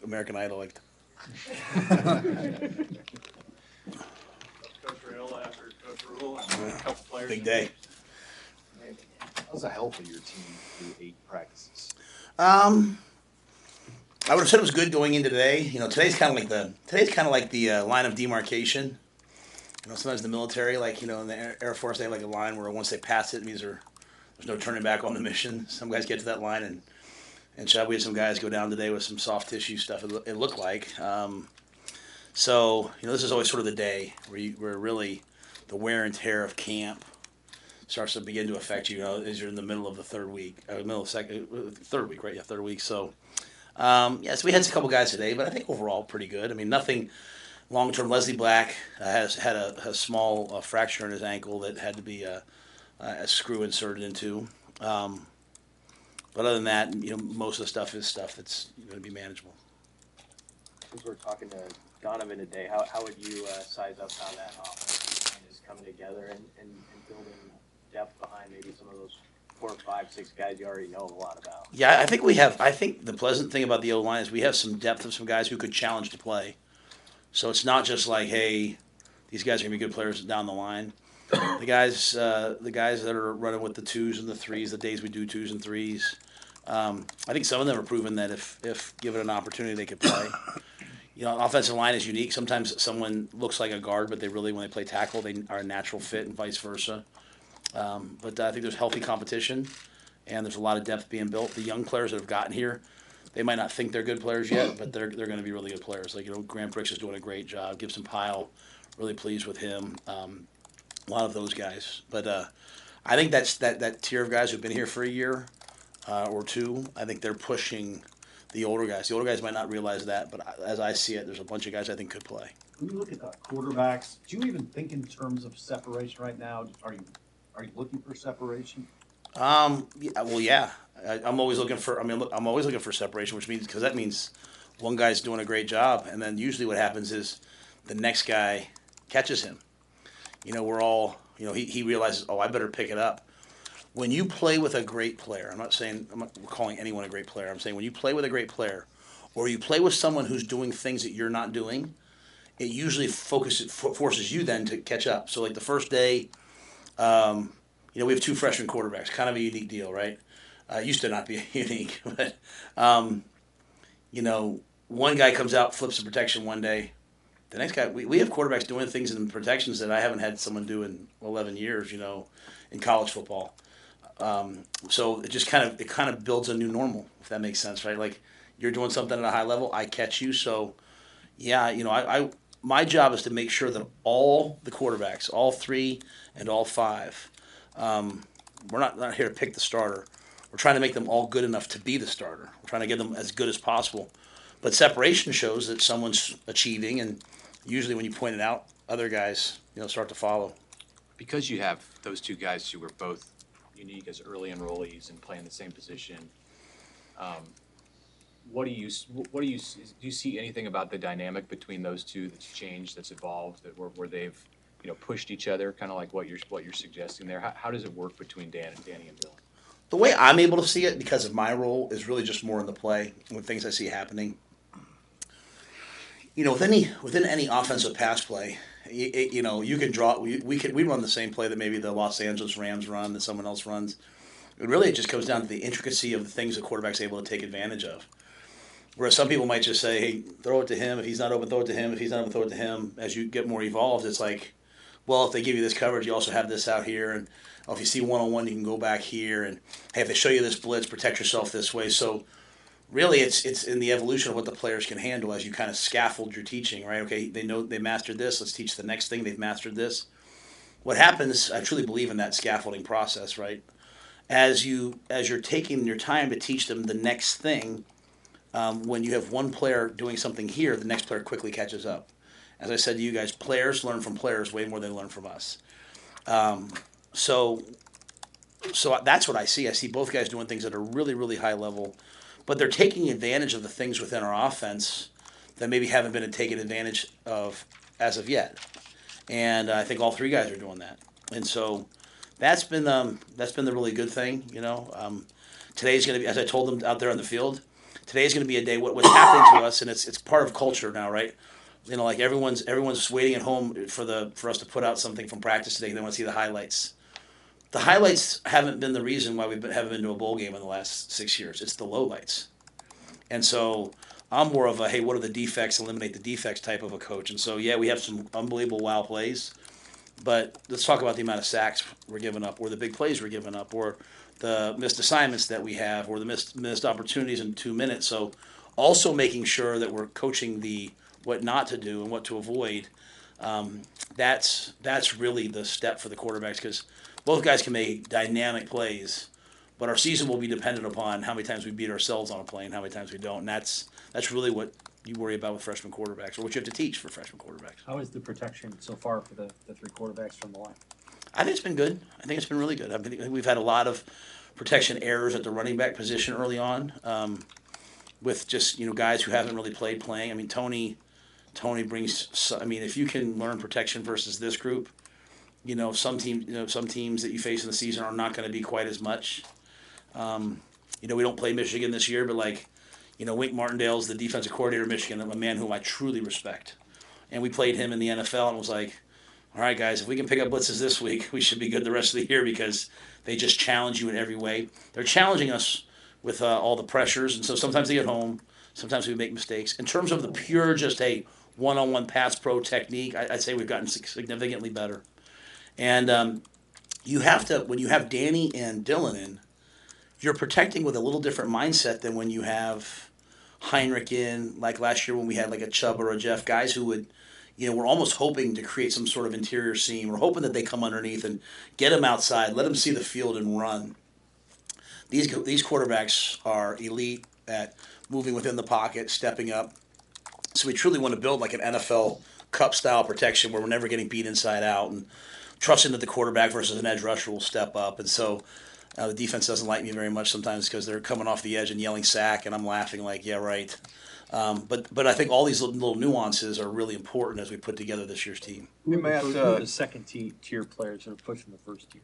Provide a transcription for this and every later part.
American Idol. Like, Coach Rhule after Coach Rhule and a couple players. big day. How's the health of your team through 8 practices? I would have said it was good going into today. Today's kind of like the line of demarcation. Sometimes the military, like in the Air Force, they have like a line where once they pass it, it means there's no turning back on the mission. Some guys get to that line, and we had some guys go down today with some soft tissue stuff. It looked like. So this is always sort of the day where really the wear and tear of camp starts to begin to affect you. As you're in the middle of the third week, third week, right? Yeah, third week. So. So we had a couple guys today, but I think overall pretty good. I mean, nothing long-term. Leslie Black has had a small fracture in his ankle that had to be a screw inserted into. But other than that, most of the stuff is stuff that's going to be manageable. As we're talking to Donovan today, how would you size up how that offense is coming together and building depth behind maybe some of those 4, 5, 6 guys you already know a lot about? Yeah, I think the pleasant thing about the O-line is we have some depth of some guys who could challenge to play. So it's not just like, hey, these guys are going to be good players down the line. The guys that are running with the 2s and the 3s, the days we do 2s and 3s, I think some of them have proven that if given an opportunity, they could play. Offensive line is unique. Sometimes someone looks like a guard, but when they play tackle, they are a natural fit and vice versa. But I think there's healthy competition, and there's a lot of depth being built. The young players that have gotten here, they might not think they're good players yet, but they're going to be really good players. Like Graham Bricks is doing a great job. Gibson Pyle, really pleased with him. A lot of those guys, but I think that tier of guys who've been here for a year or two. I think they're pushing the older guys. The older guys might not realize that, but as I see it, there's a bunch of guys I think could play. When you look at the quarterbacks, do you even think in terms of separation right now? Are you looking for separation? Yeah. I'm always looking for. I'm always looking for separation, because that means one guy's doing a great job, and then usually what happens is the next guy catches him. We're all. He realizes, oh, I better pick it up. When you play with a great player, I'm not calling anyone a great player. I'm saying when you play with a great player, or you play with someone who's doing things that you're not doing, it usually forces you then to catch up. So like the first day. We have 2 freshman quarterbacks, kind of a unique deal, right? Used to not be unique, but one guy comes out, flips the protection one day. The next guy, we have quarterbacks doing things in protections that I haven't had someone do in 11 years, in college football. So it just kind of builds a new normal, if that makes sense, right? Like you're doing something at a high level, I catch you. So yeah, my job is to make sure that all the quarterbacks, all 3 and all 5, we're not here to pick the starter. We're trying to make them all good enough to be the starter. We're trying to get them as good as possible. But separation shows that someone's achieving, and usually when you point it out, other guys, start to follow. Because you have those 2 guys who were both unique as early enrollees and playing the same position, do you see anything about the dynamic between those 2 that's changed, that's evolved, where they've pushed each other, kind of like what you're suggesting there? How does it work between Danny and Bill? The way I'm able to see it, because of my role, is really just more in the play, with things I see happening. Within any offensive pass play, you can draw. We run the same play that maybe the Los Angeles Rams run, that someone else runs. It just comes down to the intricacy of the things the quarterback's able to take advantage of. Whereas some people might just say, hey, throw it to him. If he's not open, throw it to him. If he's not open, throw it to him. As you get more evolved, it's like, well, if they give you this coverage, you also have this out here. And if you see one-on-one, you can go back here. And, hey, if they show you this blitz, protect yourself this way. So really it's in the evolution of what the players can handle as you kind of scaffold your teaching, right? Okay, they know they mastered this. Let's teach the next thing. They've mastered this. What happens, I truly believe in that scaffolding process, right? As you're taking your time to teach them the next thing, when you have one player doing something here, the next player quickly catches up. As I said to you guys, players learn from players way more than they learn from us. So that's what I see. I see both guys doing things at a really, really high level, but they're taking advantage of the things within our offense that maybe haven't been taken advantage of as of yet. And I think all 3 guys are doing that. And so that's been the really good thing, Today's going to be, as I told them out there on the field, today's going to be a day. What's happening to us, and it's part of culture now, right? Like everyone's waiting at home for us to put out something from practice today. They want to see the highlights. The highlights haven't been the reason why haven't been to a bowl game in the last 6 years. It's the lowlights. And so I'm more of a, hey, what are the defects, eliminate the defects type of a coach. And so, yeah, we have some unbelievable wow plays, but let's talk about the amount of sacks we're giving up, or the big plays we're giving up, or the missed assignments that we have, or the missed opportunities in 2 minutes. So also making sure that we're coaching the what not to do and what to avoid. That's really the step for the quarterbacks, because both guys can make dynamic plays, but our season will be dependent upon how many times we beat ourselves on a play and how many times we don't. And that's really what you worry about with freshman quarterbacks, or what you have to teach for freshman quarterbacks. How is the protection so far for the three quarterbacks from the line? I think it's been good. I think it's been really good. I think we've had a lot of protection errors at the running back position early on, with just guys who haven't really playing. I mean, Tony brings. I mean, if you can learn protection versus this group, some teams that you face in the season are not going to be quite as much. We don't play Michigan this year, but Wink Martindale's the defensive coordinator of Michigan, a man whom I truly respect. And we played him in the NFL, and it was like, all right, guys, if we can pick up blitzes this week, we should be good the rest of the year, because they just challenge you in every way. They're challenging us with all the pressures, and so sometimes they get home, sometimes we make mistakes. In terms of the pure, just a one-on-one pass pro technique, I'd say we've gotten significantly better. And you have to, when you have Danny and Dylan in, you're protecting with a little different mindset than when you have Heinrich in, like last year when we had like a Chubb or a Jeff, guys who would, we're almost hoping to create some sort of interior seam. We're hoping that they come underneath and get them outside, let them see the field and run. These quarterbacks are elite at moving within the pocket, stepping up. So we truly want to build like an NFL Cup style protection where we're never getting beat inside out, and trusting that the quarterback versus an edge rusher will step up. And so the defense doesn't like me very much sometimes, because they're coming off the edge and yelling sack, and I'm laughing like, yeah, right. But I think all these little nuances are really important as we put together this year's team. Who are the second tier players that are pushing the first tier?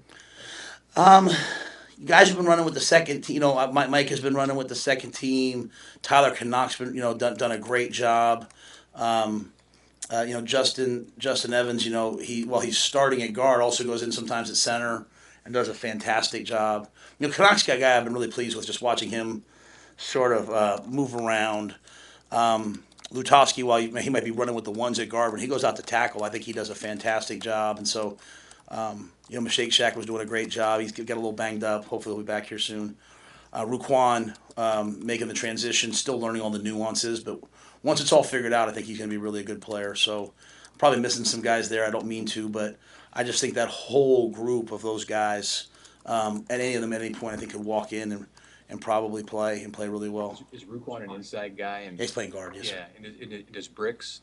Guys have been running with the second team. Mike has been running with the second team. Tyler Knox's been, done a great job. Justin Evans, he's starting at guard, also goes in sometimes at center and does a fantastic job. Knox's guy I've been really pleased with, just watching him sort of move around. Lutovsky, while he might be running with the ones at guard, when he goes out to tackle, I think he does a fantastic job. And so, Mashake Shack was doing a great job. He's got a little banged up. Hopefully he'll be back here soon. Ruquan making the transition, still learning all the nuances, but once it's all figured out, I think he's going to be really a good player. So probably missing some guys there. I don't mean to, but I just think that whole group of those guys, at any of them at any point, I think could walk in and probably play really well. Is Ruquan an inside guy? And he's playing guard, yes. Yeah, and does Bricks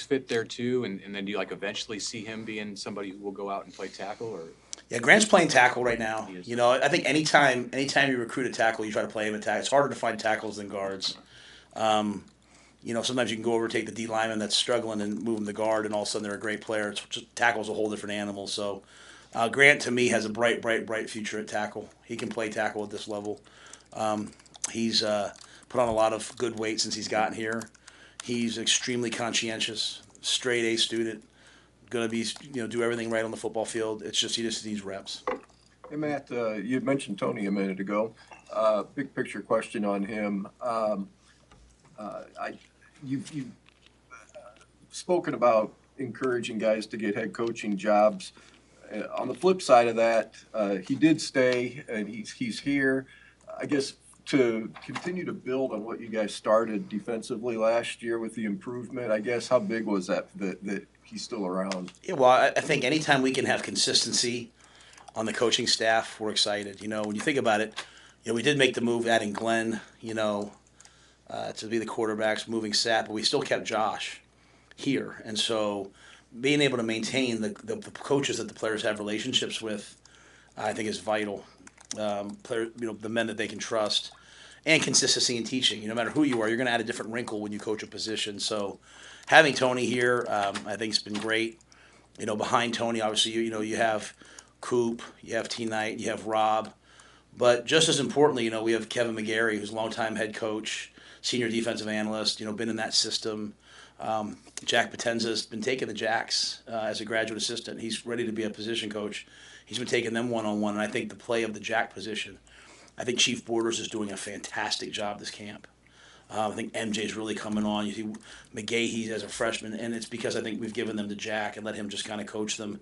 fit there too? And then do you eventually see him being somebody who will go out and play tackle, or? Yeah, Grant's playing tackle right now. I think anytime you recruit a tackle, you try to play him at tackle. It's harder to find tackles than guards. Sometimes you can go over, take the D lineman that's struggling and move him to guard, and all of a sudden they're a great player. Tackle's a whole different animal. So Grant, to me, has a bright future at tackle. He can play tackle at this level. He's put on a lot of good weight since he's gotten here. He's extremely conscientious, straight A student, going to be, do everything right on the football field. He just needs reps. Hey, Matt, you had mentioned Tony a minute ago. Big picture question on him. You've spoken about encouraging guys to get head coaching jobs. On the flip side of that, he did stay, and he's here. I guess to continue to build on what you guys started defensively last year with the improvement, I guess how big was that he's still around? Yeah, well, I think anytime we can have consistency on the coaching staff, we're excited. When you think about it, we did make the move adding Glenn, to be the quarterbacks, moving Sapp, but we still kept Josh here. And so being able to maintain the coaches that the players have relationships with, I think is vital. The men that they can trust, and consistency in teaching. No matter who you are, you're going to add a different wrinkle when you coach a position. So having Tony here, I think it's been great. Behind Tony, obviously, you have Coop, you have T. Knight, you have Rob. But just as importantly, we have Kevin McGarry, who's a longtime head coach, senior defensive analyst, been in that system. Jack Potenza's been taking the Jacks as a graduate assistant. He's ready to be a position coach. He's been taking them one-on-one, and I think the play of the Jack position, I think Chief Borders is doing a fantastic job this camp. I think MJ's really coming on. You see McGahee as a freshman, and it's because I think we've given them to Jack and let him just kind of coach them.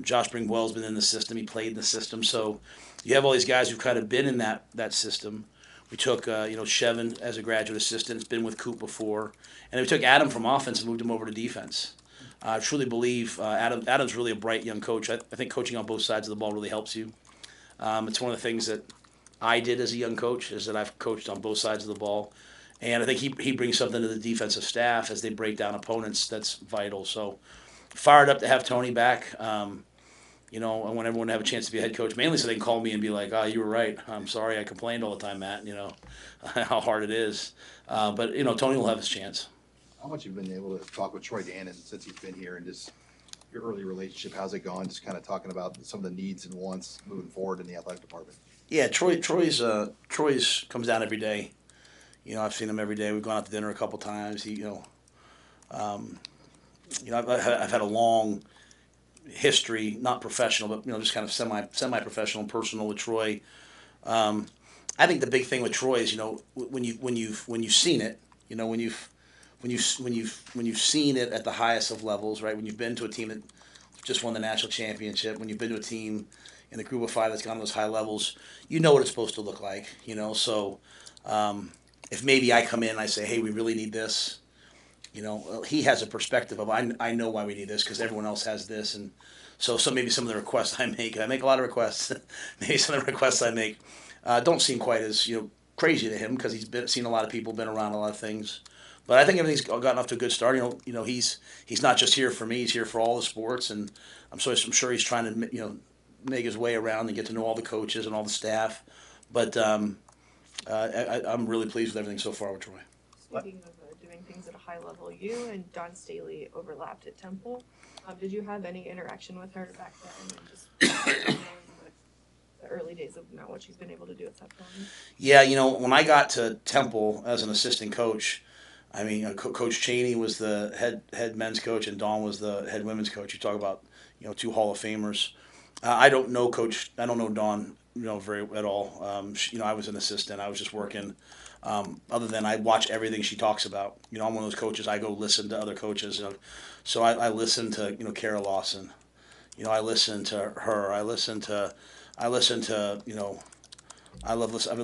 Josh Bringwell's been in the system. He played in the system. So you have all these guys who've kind of been in that system. We took, Shevin as a graduate assistant. It's been with Coop before. And we took Adam from offense and moved him over to defense. I truly believe Adam's really a bright young coach. I think coaching on both sides of the ball really helps you. It's one of the things that I did as a young coach is that I've coached on both sides of the ball. And I think he brings something to the defensive staff as they break down opponents that's vital. So fired up to have Tony back. I want everyone to have a chance to be a head coach, mainly so they can call me and be like, you were right. I'm sorry I complained all the time, Matt, how hard it is. But Tony will have his chance. How much have you been able to talk with Troy Dannon since he's been here and just your early relationship? How's it gone? Just kind of talking about some of the needs and wants moving forward in the athletic department. Yeah, Troy's comes down every day. I've seen him every day. We've gone out to dinner a couple times. I've had a long history, not professional, but just kind of semi-professional and personal with Troy. I think the big thing with Troy is when you've seen it, when you've seen it at the highest of levels, right? When you've been to a team that just won the national championship, when you've been to a team in the group of five that's gone to those high levels, you know what it's supposed to look like, So if maybe I come in and I say, hey, we really need this, he has a perspective of I know why we need this because everyone else has this, and so maybe some of the requests I make a lot of requests. Maybe some of the requests I make don't seem quite as crazy to him because he's seen a lot of people, been around a lot of things. But I think everything's gotten off to a good start. He's not just here for me; he's here for all the sports, and I'm sure he's trying to make his way around and get to know all the coaches and all the staff. But I'm really pleased with everything so far with Troy. Speaking of doing things at a high level, you and Dawn Staley overlapped at Temple. Did you have any interaction with her back then? And just the early days of what she's been able to do at Temple. Yeah, when I got to Temple as an assistant coach, Coach Cheney was the head men's coach and Dawn was the head women's coach. You talk about two Hall of Famers. I don't know Dawn very at all. I was an assistant. I was just working. Other than I watch everything she talks about. I'm one of those coaches. I go listen to other coaches. So I listen to Kara Lawson. I listen to her. I've been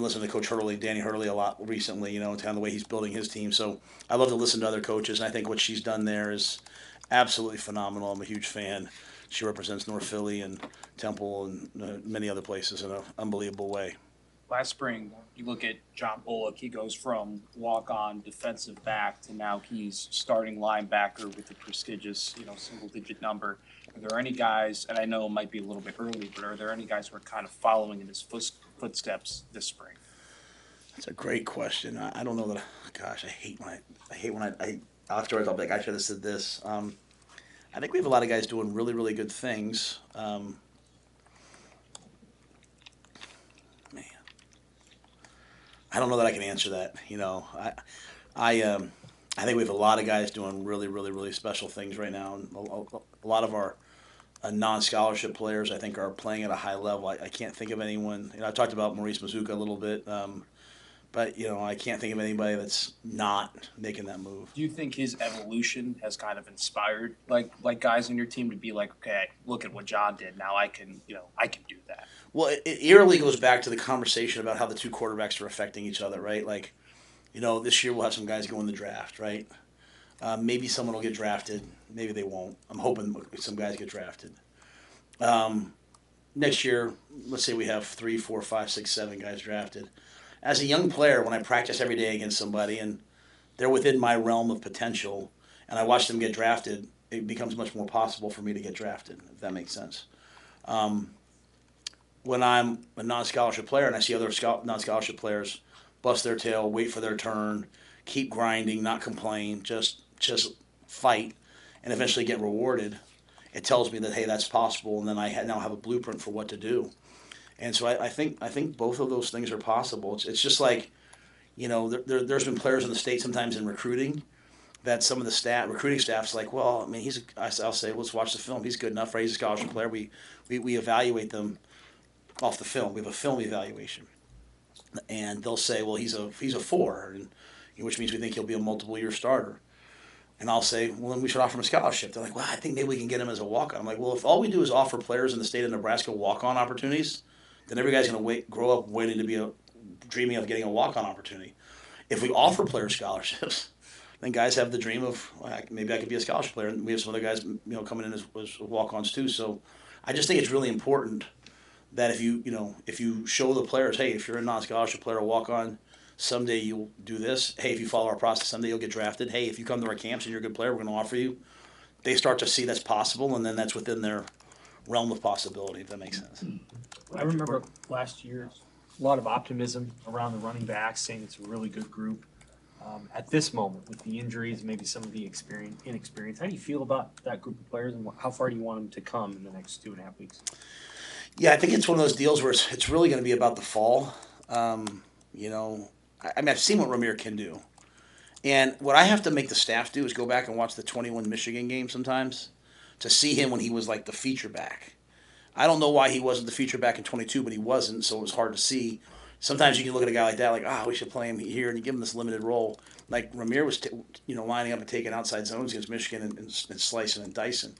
listening to Coach Hurley, Danny Hurley, a lot recently. Kind of the way he's building his team. So I love to listen to other coaches, and I think what she's done there is absolutely phenomenal. I'm a huge fan. She represents North Philly and Temple and many other places in an unbelievable way. Last spring, you look at John Bullock, he goes from walk-on defensive back to now he's starting linebacker with a prestigious, single-digit number. Are there any guys, and I know it might be a little bit early, but are there any guys who are kind of following in his footsteps this spring? That's a great question. I don't know that. Gosh, I hate when I afterwards I'll be like, I should have said this. I think we have a lot of guys doing really, really good things. I don't know that I can answer that. I think we have a lot of guys doing really, really, really special things right now. And a lot of our non-scholarship players, I think, are playing at a high level. I can't think of anyone. I talked about Maurice Mazuka a little bit, but I can't think of anybody that's not making that move. Do you think his evolution has kind of inspired like guys on your team to be like, okay, look at what John did. Now I can do that. Well, it eerily goes back to the conversation about how the two quarterbacks are affecting each other, right? Like, this year we'll have some guys go in the draft, right? Maybe someone will get drafted. Maybe they won't. I'm hoping some guys get drafted. Next year, let's say we have 3, 4, 5, 6, 7 guys drafted. As a young player, when I practice every day against somebody and they're within my realm of potential and I watch them get drafted, it becomes much more possible for me to get drafted, if that makes sense. When I'm a non-scholarship player and I see other non-scholarship players bust their tail, wait for their turn, keep grinding, not complain, just fight, and eventually get rewarded, it tells me that, hey, that's possible, and then I now have a blueprint for what to do. And so I think both of those things are possible. It's just like, There's been players in the state sometimes in recruiting that some of the recruiting staff's like, well, I mean, I'll say, let's watch the film. He's good enough, right? He's a scholarship player. We evaluate them off the film. We have a film evaluation, and they'll say, well, he's a 4, which means we think he'll be a multiple year starter. And I'll say, well, then we should offer him a scholarship. They're like, well, I think maybe we can get him as a walk-on. I'm like, well, if all we do is offer players in the state of Nebraska walk-on opportunities, then every guy's going to grow up waiting to be dreaming of getting a walk-on opportunity. If we offer player scholarships, then guys have the dream of, well, maybe I could be a scholarship player. And we have some other guys, coming in as walk-ons too. So I just think it's really important that if you show the players, hey, if you're a non-scholarship player or walk-on, someday you'll do this. Hey, if you follow our process, someday you'll get drafted. Hey, if you come to our camps and you're a good player, we're going to offer you. They start to see that's possible, and then that's within their realm of possibility, if that makes sense. I remember last year, a lot of optimism around the running backs, saying it's a really good group. At this moment, with the injuries, maybe some of the inexperience, how do you feel about that group of players, and how far do you want them to come in the next 2.5 weeks? Yeah, I think it's one of those deals where it's really going to be about the fall. I've seen what Ramir can do. And what I have to make the staff do is go back and watch the 21 Michigan game sometimes to see him when he was like the feature back. I don't know why he wasn't the feature back in 22, but he wasn't, so it was hard to see. Sometimes you can look at a guy like that, like, we should play him here, and you give him this limited role. Like Ramir was, lining up and taking outside zones against Michigan and slicing and dicing.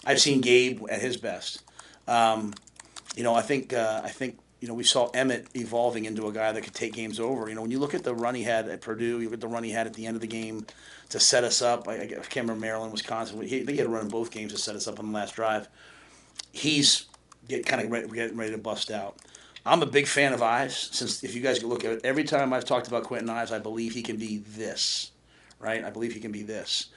I've seen Gabe at his best. I think we saw Emmett evolving into a guy that could take games over. When you look at the run he had at Purdue, you look at the run he had at the end of the game to set us up. I can't remember Maryland, Wisconsin. I think he had a run in both games to set us up on the last drive. He's getting ready to bust out. I'm a big fan of Ives, since if you guys look at it, every time I've talked about Quentin Ives, I believe he can be this, right? I believe he can be this.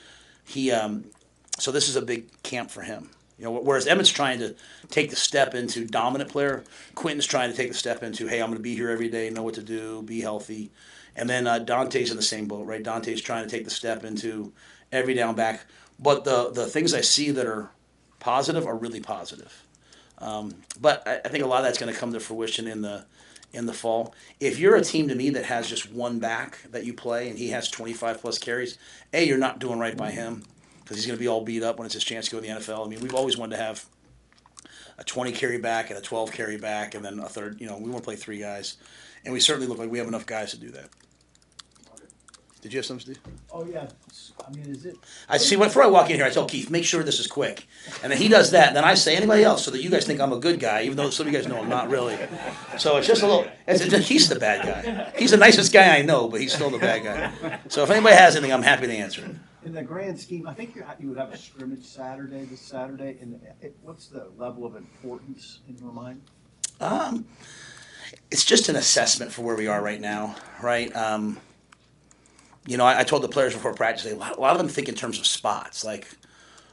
So this is a big camp for him. Whereas Emmett's trying to take the step into dominant player, Quentin's trying to take the step into, hey, I'm going to be here every day, know what to do, be healthy. And then Dante's in the same boat, right? Dante's trying to take the step into every down back. But the things I see that are positive are really positive. But I think a lot of that's going to come to fruition in the fall. If you're a team to me that has just one back that you play and he has 25 plus carries, you're not doing right by him, because he's going to be all beat up when it's his chance to go to the NFL. I mean, we've always wanted to have a 20 carry back and a 12 carry back, and then a third. We want to play 3 guys, and we certainly look like we have enough guys to do that. Did you have something, Steve? Oh, yeah. I mean, is it? I see. Before I walk in here, I tell Keith, make sure this is quick, and then he does that. And then I say anybody else, so that you guys think I'm a good guy, even though some of you guys know I'm not really. So it's just a little. He's the bad guy. He's the nicest guy I know, but he's still the bad guy. So if anybody has anything, I'm happy to answer it. In the grand scheme, I think you would have a scrimmage this Saturday, and what's the level of importance in your mind? It's just an assessment for where we are right now, right? I told the players before practice, a lot of them think in terms of spots, like,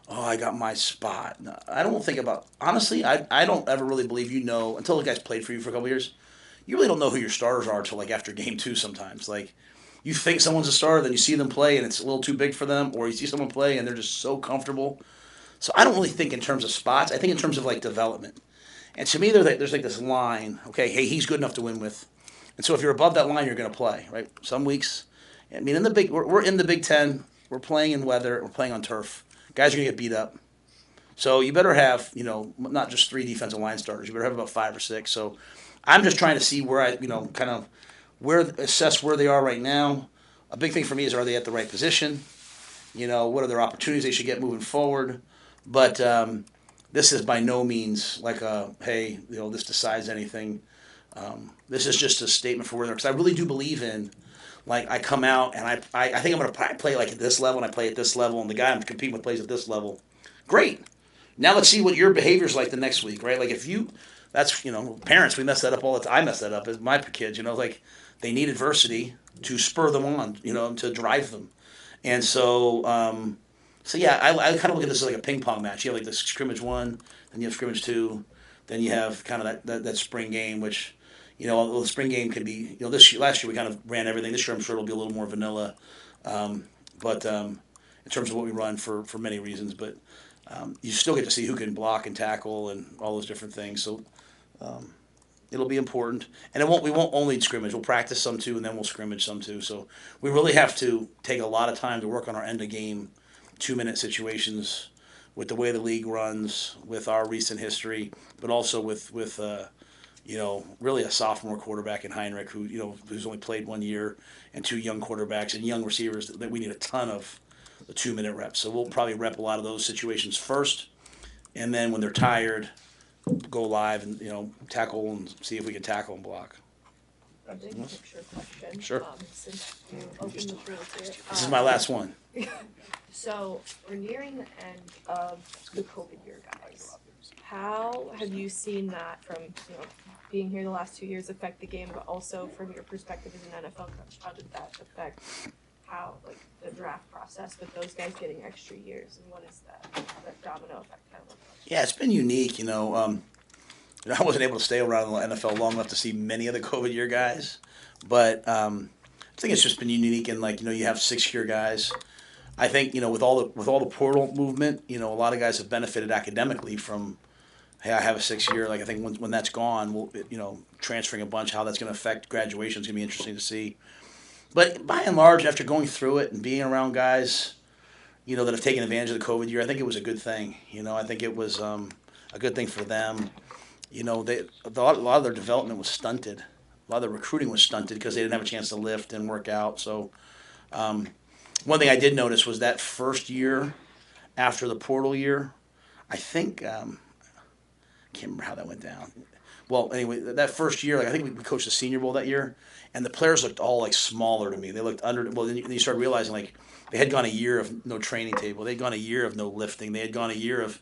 I got my spot. No, I don't think about, honestly, I don't ever really believe until the guys played for you for a couple of years, you really don't know who your starters are until like after game 2 sometimes. Like, you think someone's a starter, then you see them play and it's a little too big for them, or you see someone play and they're just so comfortable. So I don't really think in terms of spots. I think in terms of like development. And to me, there's like this line, okay, hey, he's good enough to win with. And so if you're above that line, you're going to play, right? Some weeks, we're in the Big Ten, we're playing in weather, we're playing on turf. Guys are going to get beat up. So you better have, not just 3 defensive line starters. You better have about 5 or 6. So I'm just trying to see where assess where they are right now. A big thing for me is, are they at the right position? What are their opportunities they should get moving forward? But this is by no means like hey, this decides anything. This is just a statement for where they're, because I really do believe in, like, I come out and I think I'm going to play like at this level, and I play at this level, and the guy I'm competing with plays at this level. Great. Now let's see what your behavior's like the next week, right? Like that's, parents, we mess that up all the time. I mess that up as my kids, like they need adversity to spur them on, to drive them. And so, yeah, I kind of look at this as like a ping pong match. You have like the scrimmage 1, then you have scrimmage 2, then you have kind of that spring game, which, the spring game could be, last year we kind of ran everything. This year I'm sure it'll be a little more vanilla, but in terms of what we run for many reasons. But you still get to see who can block and tackle and all those different things. So It'll be important, and we won't only scrimmage. We'll practice some too, and then we'll scrimmage some too. So we really have to take a lot of time to work on our end of game 2-minute situations with the way the league runs, with our recent history, but also with really a sophomore quarterback in Heinrich who's only played 1 year, and 2 young quarterbacks and young receivers that we need a ton of the 2-minute reps. So we'll probably rep a lot of those situations first, and then when they're tired, go live and tackle and see if we can tackle and block. A big picture question. Sure. Since you opened the field here. This is my last one. So we're nearing the end of the COVID year, guys. How have you seen that from being here the last 2 years affect the game, but also from your perspective as an NFL coach? How did that affect the draft process with those guys getting extra years, and what is that domino effect kind of look like? Yeah, it's been unique. I wasn't able to stay around the NFL long enough to see many of the COVID year guys, but I think it's just been unique. And you have 6-year guys. I think with all the portal movement, a lot of guys have benefited academically from. Hey, I have a 6-year. I think when that's gone, we'll transferring a bunch. How that's going to affect graduation is going to be interesting to see. But by and large, after going through it and being around guys, that have taken advantage of the COVID year, I think it was a good thing. I think it was a good thing for them. A lot of their development was stunted. A lot of their recruiting was stunted because they didn't have a chance to lift and work out. So one thing I did notice was that first year after the portal year, I think I can't remember how that went down. Well, anyway, that first year, I think we coached the Senior Bowl that year, and the players looked all smaller to me. They looked under. Well, then you start realizing they had gone a year of no training table. They'd gone a year of no lifting. They had gone a year of,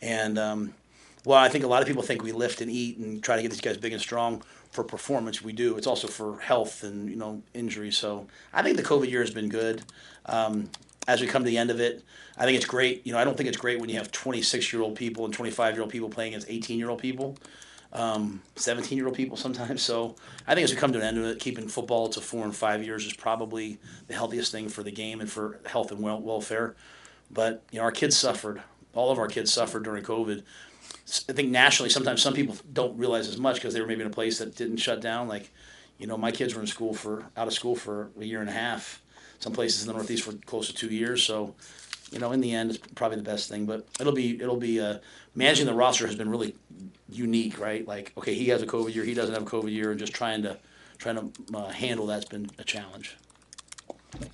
and I think a lot of people think we lift and eat and try to get these guys big and strong for performance. We do. It's also for health and injury. So I think the COVID year has been good. As we come to the end of it, I think it's great. I don't think it's great when you have 26-year-old people and 25-year-old people playing against 18-year-old people. 17-year-old people sometimes. So I think as we come to an end of it, keeping football to 4 and 5 years is probably the healthiest thing for the game and for health and welfare. But our kids suffered. All of our kids suffered during COVID. I think nationally, sometimes some people don't realize as much because they were maybe in a place that didn't shut down. My kids were out of school for a year and a half. Some places in the Northeast for close to 2 years. So, in the end, it's probably the best thing. But it'll be managing the roster has been really unique, right? Okay, he has a COVID year, he doesn't have a COVID year, and just trying to handle that's been a challenge.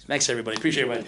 Thanks everybody. Appreciate it.